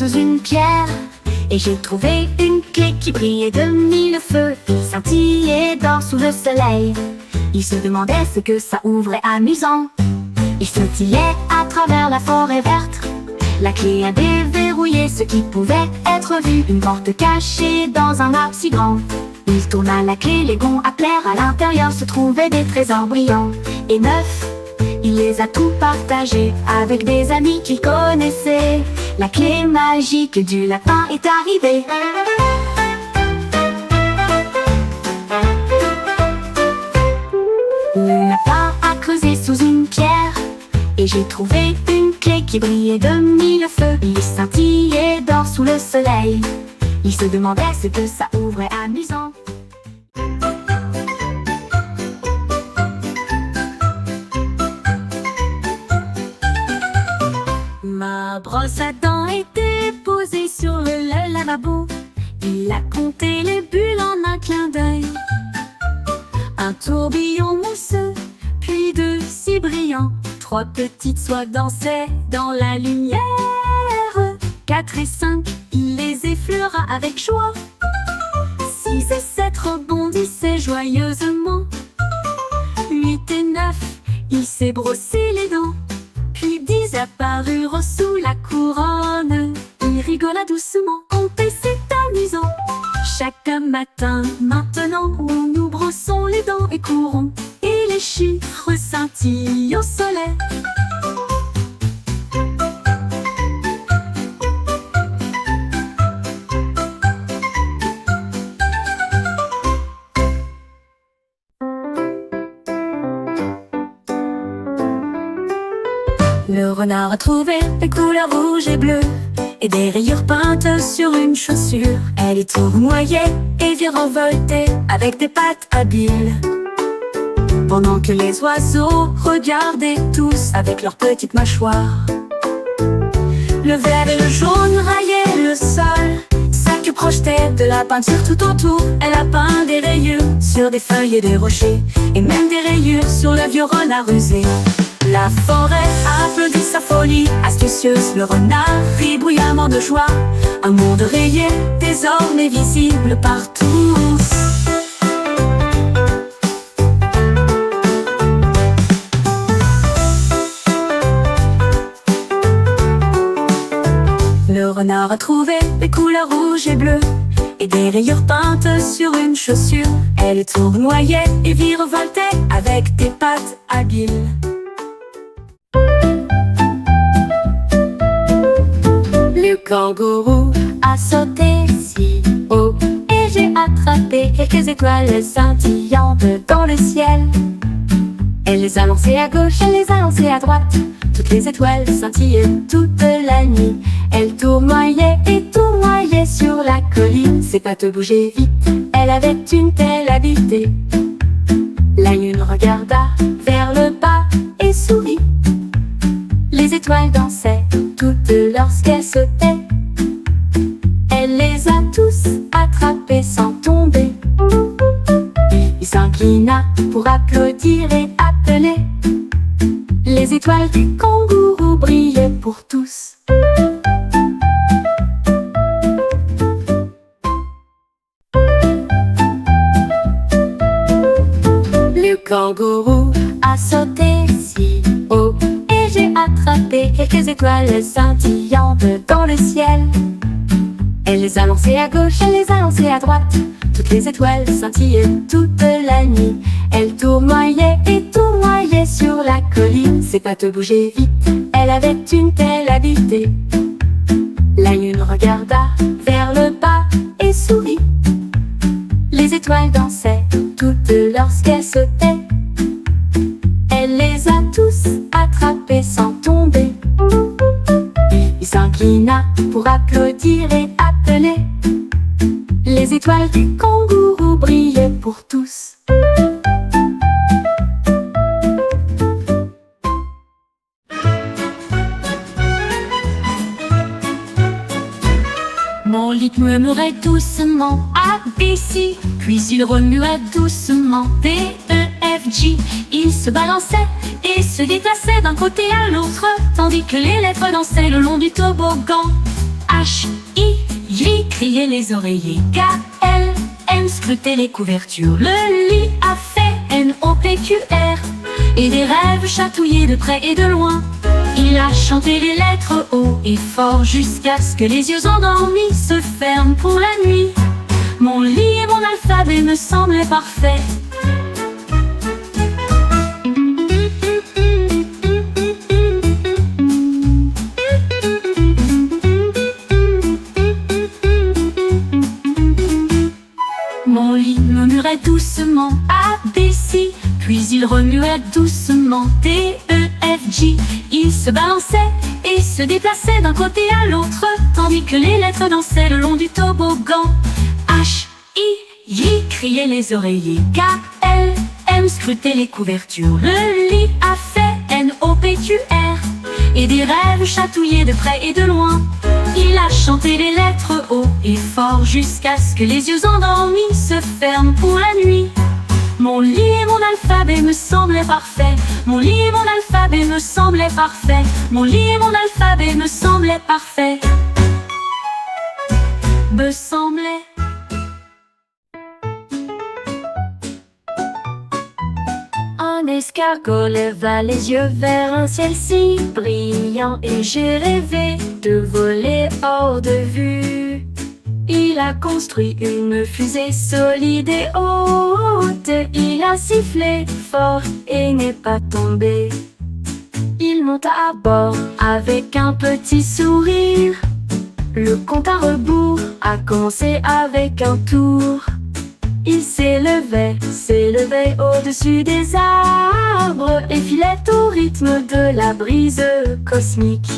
sous une pierre et j'ai trouvé une clé qui brillait de mille feux. Il scintillait d'or sous le soleil. Il se demandait ce que ça ouvrait amusant. Il sautillait à travers la forêt verte. La clé a déverrouillé ce qui pouvait être vu. Une porte cachée dans un arbre si grand. Il tourna la clé, les gonds appelèrent. À l'intérieur se trouvaient des trésors brillants et neufs. Il les a tous partagés avec des amis qu'il connaissait. La clé magique du lapin est arrivée. Le lapin a creusé sous une pierre et j'ai trouvé une clé qui brillait de mille feux. Il scintillait d'or sous le soleil. Il se demandait ce que ça ouvrait amusant. Ma brosse à dents était posée sur le lavabo. Il a compté les bulles en un clin d'œil. Un tourbillon mousseux, puis deux si brillants. Trois petites soies dansaient dans la lumière. 4 et 5, il les effleura avec joie. 6 et 7 rebondissaient joyeusement. 8 et 9, il s'est brossé les dents. Puis 10 apparurent sous la couronne. Il rigola doucement, compter c'est amusant. Chaque matin, maintenant, nous brossons les dents et courons. Et les chiffres scintillent au soleil. Le renard a trouvé des couleurs rouges et bleues et des rayures peintes sur une chaussure. Elle est tournoyée et virevoltée avec des pattes habiles. Pendant que les oiseaux regardaient tous avec leurs petites mâchoires. Le vert et le jaune raillaient le sol. Sa queue projetait de la peinture tout autour. Elle a peint des rayures sur des feuilles et des rochers, et même des rayures sur le vieux renard rusé. La forêt applaudit sa folie astucieuse. Le renard rit bruyamment de joie. Un monde rayé, désormais visible par tous. Le renard a trouvé des couleurs rouges et bleues et des rayures peintes sur une chaussure. Elle tournoyait et virevoltait avec des pattes habiles. Le kangourou a sauté si haut et j'ai attrapé quelques étoiles scintillantes dans le ciel. Elle les a lancées à gauche, elle les a lancées à droite. Toutes les étoiles scintillaient toute la nuit. Elle tournoyait et tournoyait sur la colline. Ses pattes bougeaient vite, elle avait une telle habileté. La lune regarda vers le bas et sourit. Les étoiles dansaient toutes lorsqu'elle sautait. Elle les a tous attrapés sans tomber. Il s'inclina pour applaudir et appeler. Les étoiles du kangourou brillaient pour tous. Le kangourou a sauté si haut et j'ai attrapé quelques étoiles scintillantes dans le ciel. Elle les a lancées à gauche, elle les a lancées à droite. Toutes les étoiles scintillaient toute la nuit. Elle tournoyait et tournoyait sur la colline. Ses pattes bougeaient vite, elle avait une telle habileté. La lune regarda vers le bas et sourit. Les étoiles dansaient toutes lorsqu'elle sautait. Elle les a tous attrapés sans tomber. Il s'inclina pour applaudir et appeler. Les étoiles du kangourou brillaient pour tous. Mon lit murmurait doucement A, B, C, puis il remua doucement D, E, F, G. Il se balançait et se déplaçait d'un côté à l'autre, tandis que les lettres dansaient le long du toboggan. H-I-J, criaient les oreillers. K-L-M, scruter les couvertures. Le lit a fait N-O-P-Q-R, et des rêves chatouillés de près et de loin. Il a chanté les lettres haut et fort jusqu'à ce que les yeux endormis se ferment pour la nuit. Mon lit et mon alphabet me semblaient parfaits. Mon lit murmurait doucement ABC, puis il remuait doucement D-E-F-G. Il se balançait et se déplaçait d'un côté à l'autre, tandis que les lettres dansaient le long du toboggan. H-I-J, criaient les oreillers. K-L-M, scruter les couvertures. Le lit a fait N-O-P-Q-R, et des rêves chatouillés de près et de loin. Il a chanté les lettres haut et fort jusqu'à ce que les yeux endormis se ferment pour la nuit. Mon lit et mon alphabet me semblaient parfaits. Mon lit et mon alphabet me semblaient parfaits. Mon lit et mon alphabet me semblaient parfaits. Me semblait. Un escargot leva les yeux vers un ciel si brillant, et j'ai rêvé de voler hors de vue. Il a construit une fusée solide et haute. Il a sifflé fort et n'est pas tombé. Il monta à bord avec un petit sourire. Le compte à rebours a commencé avec un tour. Il s'élevait au-dessus des arbres et filait au rythme de la brise cosmique.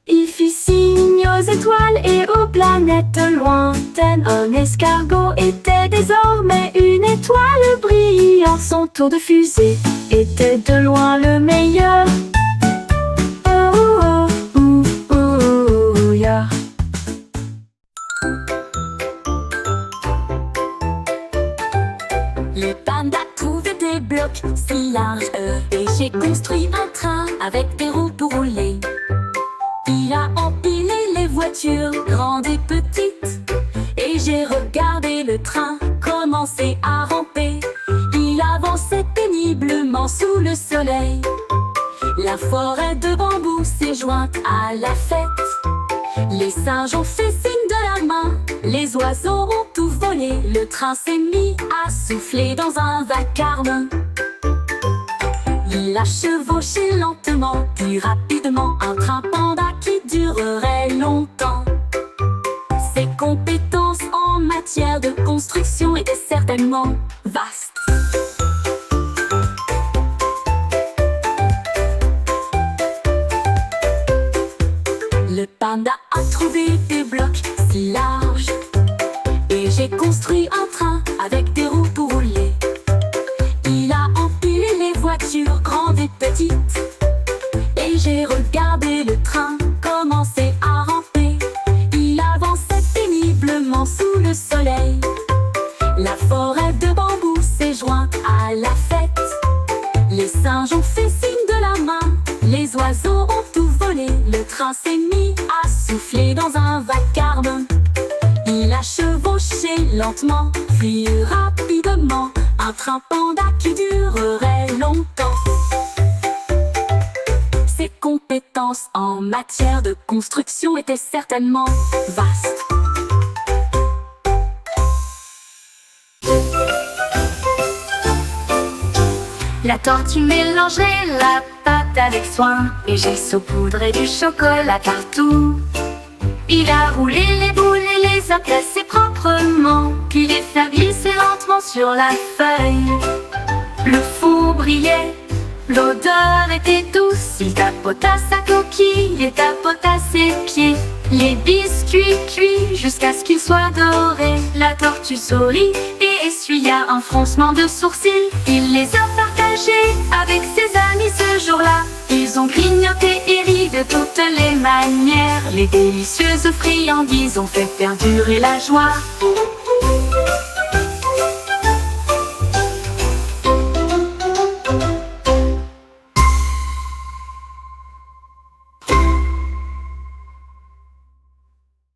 Il fit signe aux étoiles et aux planètes lointaines. Un escargot était désormais une étoile brillante. Son tour de fusée était de loin le meilleur. Oh, oh, oh, oh, oh, yeah. Le panda trouvait des blocs si larges et j'ai construit un train avec des roues pour rouler. Il a empilé les voitures grandes et petites, et j'ai regardé le train commencer à ramper. Il avançait péniblement sous le soleil. La forêt de bambou s'est jointe à la fête. Les singes ont fait signe de la main, les oiseaux ont tout volé. Le train s'est mis à souffler dans un vacarme. Il a chevauché lentement, puis rapidement, un train panda qui durerait longtemps. Ses compétences en matière de construction étaient certainement vastes. Le panda a trouvé des blocs si larges, et j'ai construit un train avec des roues pour rouler. Il a empilé les voitures grandes et petites, et j'ai regardé le train commencer à ramper. Il avançait péniblement sous le soleil. La forêt de bambou s'est jointe à la fête. Les singes ont fait signe de la main, les oiseaux ont tout volé. Le train s'est mis à souffler dans un vacarme. Il a chevauché lentement, puis rapidement, un train panda qui durerait longtemps. Ses compétences en matière de construction étaient certainement vastes. La tortue mélangeait la pâte avec soin, et j'ai saupoudré du chocolat partout. Il a roulé les boules et les a placées proprement, puis les faire glisser lentement sur la feuille. Le four brillait, l'odeur était douce. Il tapota sa coquille et tapota ses pieds. Les biscuits cuits jusqu'à ce qu'ils soient dorés. La tortue sourit et essuya un froncement de sourcils. Il les a partagés avec ses amis ce jour-là. Ils ont grignoté et ri de toutes les manières. Les délicieuses friandises ont fait perdurer la joie.